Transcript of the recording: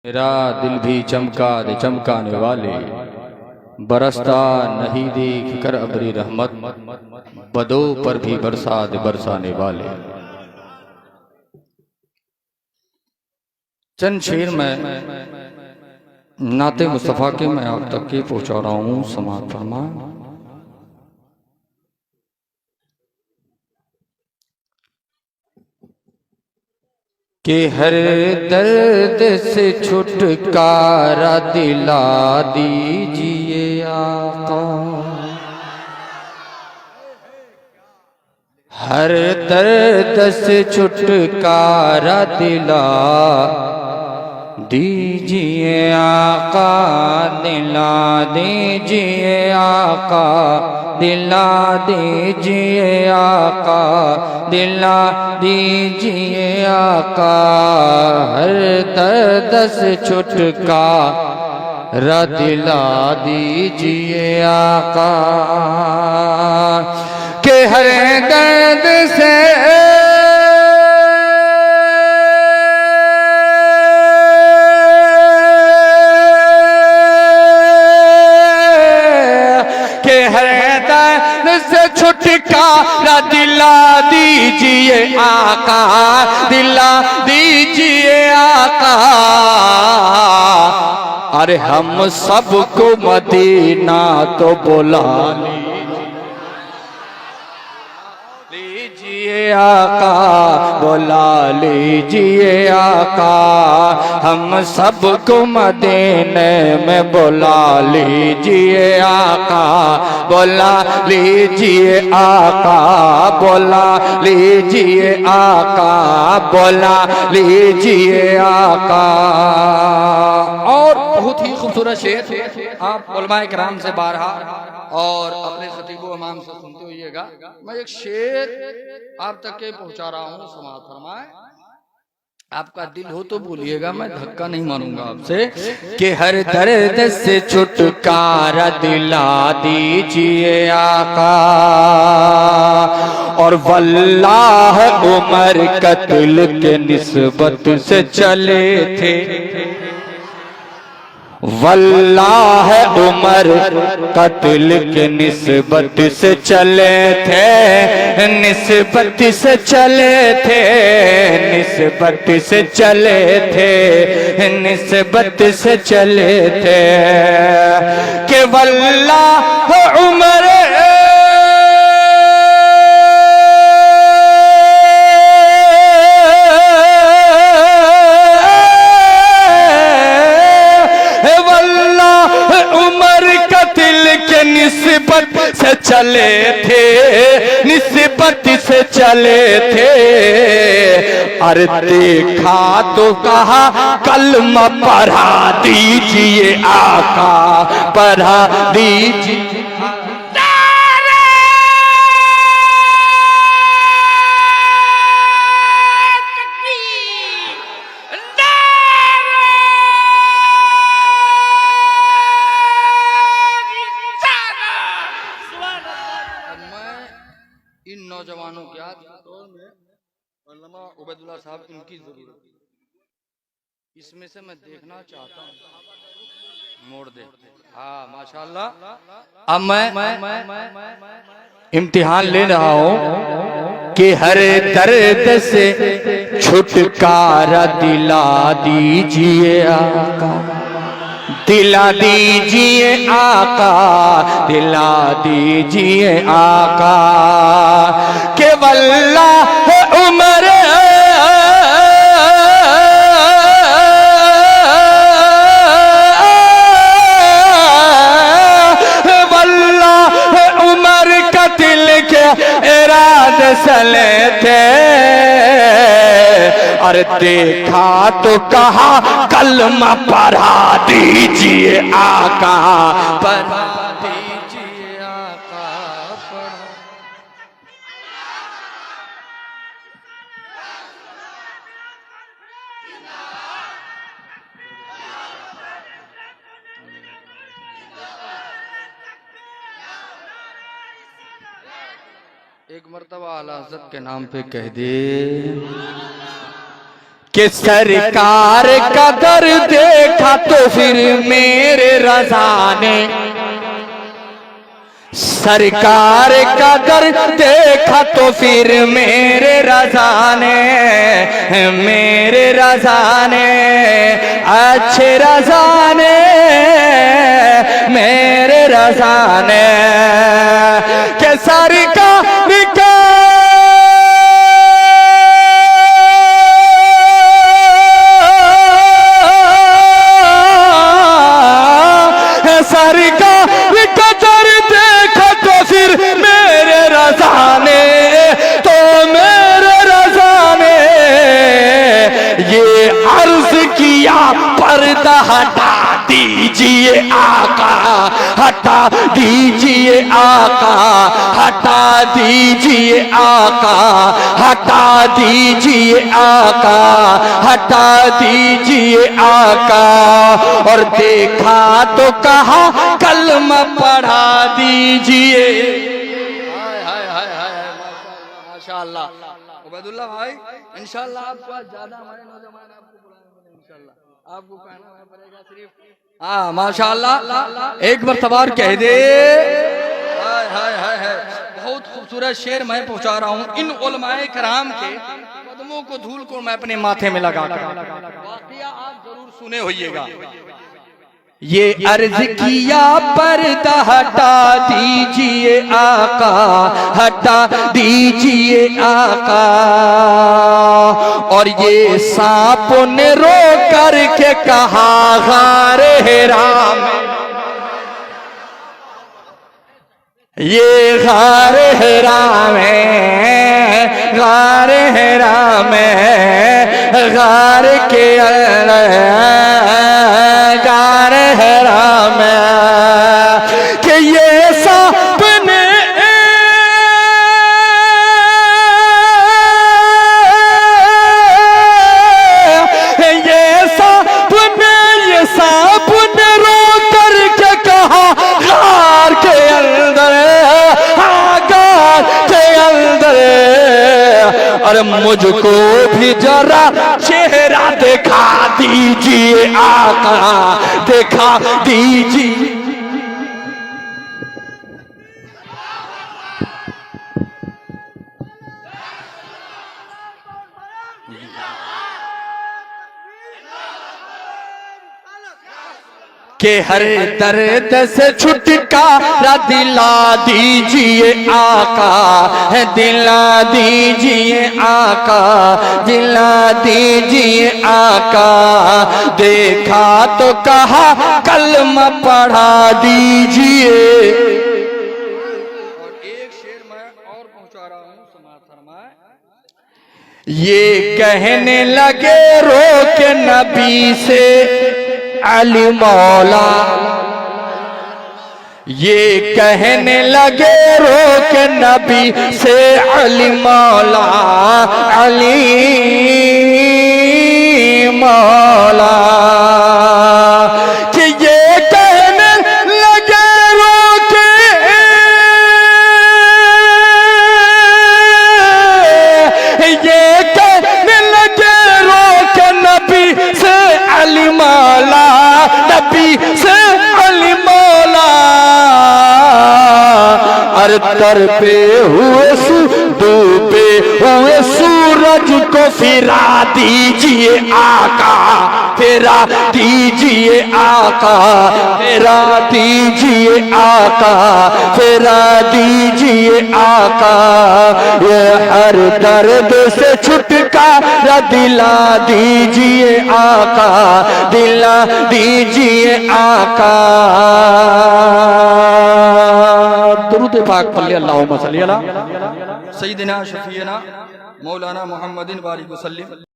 मेरा दिल भी चमका दे चमकाने वाले, बरसता नहीं देख कर अबरी रहमत, बदों पर भी बरसा दे बरसाने वाले। चंद शेर में नाते मुस्तफ़ा के मैं आप तक के पहुंचा रहा हूँ, समाअत फरमा। कि हर दर्द से छुटकारा दिला दीजिए आका, हर दर्द से छुटकारा दिला दीजिए आका, दिला दीजिए आका, दिला दीजिए आका, दिला दीजिए आका, हर दर्द से छुटकारा दिला दीजिए आका, के हर दर्द से छुटकारा दिला दीजिए आका, दिला दीजिए आका, अरे हम सबको मदीना तो बुला लीजिए आका, बुला लीजिए आका, हम सबको मदीने में बुला लीजिए आका, बुला लीजिए आका, बुला लीजिए आका, बुला लीजिए आका। और बहुत ही खूबसूरत शेर आप उलमाए किराम से बारहा और अपने खतीबो इमाम से सुनते होइएगा। मैं एक शेर आप तक के पहुंचा रहा हूँ, समाअत फरमाए। आपका दिल हो तो बोलिएगा, मैं धक्का नहीं मारूंगा आपसे। कि हर दर्द से छुटकारा दिला दीजिए आका, और वल्लाह उमर कत्ल के निस्बत से चले थे, वल्लाह उमर कत्ल के निस्बत से चले थे, निस्बत से चले थे, निस्बत से चले थे, निस्बत से चले थे, कि वल्लाह उमर निस्बत से चले थे, निस्बत से चले थे, अरे देखा तो कहा कलमा पढ़ा दीजिए आका, पढ़ा दीजिए। इन नौजवानों के आज दौर में अल्लामा उबैदुल्लाह साहब इनकी जरूरत है, इसमें से मैं देखना चाहता हूँ, मोड़ दे। हाँ माशाल्लाह। अब मैं इम्तिहान ले रहा हूँ कि हर दर्द से छुटकारा दिला दीजिए आका, दिला दीजिए आका, दिला दीजिए आका, के वल्लाह उमर वल्लाह उमर कत्ल के इरादे चले थे, और देखा तो कहा कलमा पढ़ा दीजिए आका, पढ़ा दीजिए आका, पढ़ा। एक मर्तबा आला हज़रत के नाम पे कह दे कि सरकार का दर देखा तो फिर मेरे रज़ा ने, सरकार का दर देखा तो फिर मेरे रज़ा ने, मेरे रज़ा ने, अच्छे रज़ा ने, मेरे रज़ा ने, कि सरकार का सरकार का दर देखा तो फिर मेरे रज़ा ने, तो मेरे रज़ा ने ये अर्ज किया पर्दा हटा दीजिए आका, हटा दीजिए आका, हटा दीजिए आका, हटा दीजिए आका, हटा दीजिए आका। और देखा तो कहा कलमा पढ़ा दीजिए। हाय हाय हाय हाय, माशाअल्लाह उबैदुल्लाह भाई, इंशाअल्लाह आपको ज्यादा हमारे नौजवान आपको बुलाएंगे इंशाअल्लाह, आपको कहना पड़ेगा सिर्फ हाँ माशाअल्लाह एक बार तबार कह दे। हाय हाय हाय हाय, बहुत खूबसूरत शेर मैं पहुंचा रहा हूँ इन उलमाए कराम के कदमों को धूल को मैं अपने माथे में लगा कर, वाक़िया आप जरूर सुने होइएगा। ये अर्ज किया पर्दा हटा दीजिए आका, हटा दीजिए आका। और ये सांप ने रो करके कहा गारे हेरा में, ये गारे हेरा में, गारे हेरा में, गार के गार हेरा में, कि ये सांप ने ये सांप ने रो करके कहा गार के अंदर, हाँ गार के अंदर। और मुझको भी जरा चेहरा दिखा दीजिए आका, दिखा दीजिए। के हर दर्द से छुटकारा दिला दीजिए आका, है दिला दीजिए आका, दिला दीजिए आका। देखा तो कहा कलमा पढ़ा दीजिए। और एक शेर मैं और पहुंचा रहा हूं, समाअत फरमाए। ये कहने लगे रो के नबी से अली मौला, ये कहने लगे रो के नबी से अली मौला, अली मौला। कि ये कहने लगे रो के, ये कहने लगे रो के नबी से अली मौला, नबी से अली मौला। अर तर पे हुए डूबे हुए सूरज को फिरा दीजिए आका, फिरा दीजिए आका, फिरा दीजिए आका, फिरा दीजिए आका। ये हर दर्द से छुटकारा दिला दीजिए आका, दिला दीजिए आका। दुरूद पाक पढ़िए, अल्लाहुम्मा सल्ली अला सय्यिदिना शफीना मौलाना मुहम्मदिन व आलिहि वसल्लम।